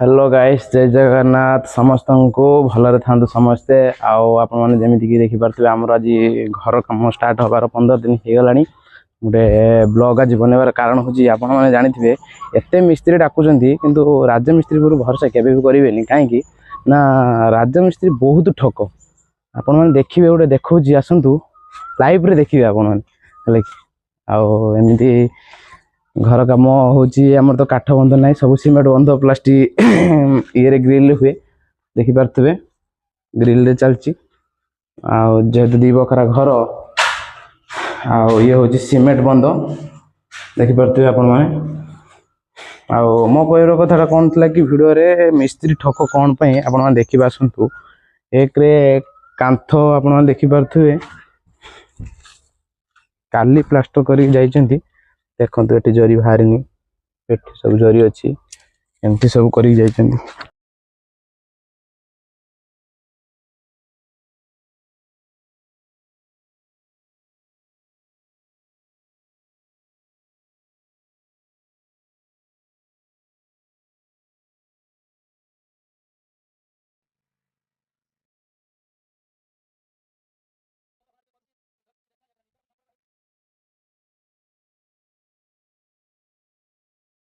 Hello guys, जय जगन्नाथ समस्त को भलरे था समस्ते। आपने जमीक देखिपे आमर आज घर कम स्टार्ट हबार 15 दिन हो गला। गोटे ब्लॉग आज बनवार कारण हूँ आपने जानी एत मिस्त्री डाकुं किंतु राजमिस्त्री पर भरोसा केवे भी करेंगे कहीं ना राजमिस्त्री बहुत ठक। आपण मैंने देखिए गोटे देखा आसतु लाइव रे देखिए आपमती घर कम होमर तो काठ बंध ना सब सीमेंट बंध प्लास्टिक ये ग्रिल हुए देखिपे ग्रिल चलती जेहेतु 2 बखरा घर ये हूँ सीमेंट बंध देखिपे आपण मैंने मो कहर कथा कौन थी कि भिडियो रे मिस्त्री ठक कौन आप देखिए आसतु एक कांथ आप देखिपे काली प्लास्टर कर देखो ये जरी बाहरी सब जरी अच्छी एमती सब कर।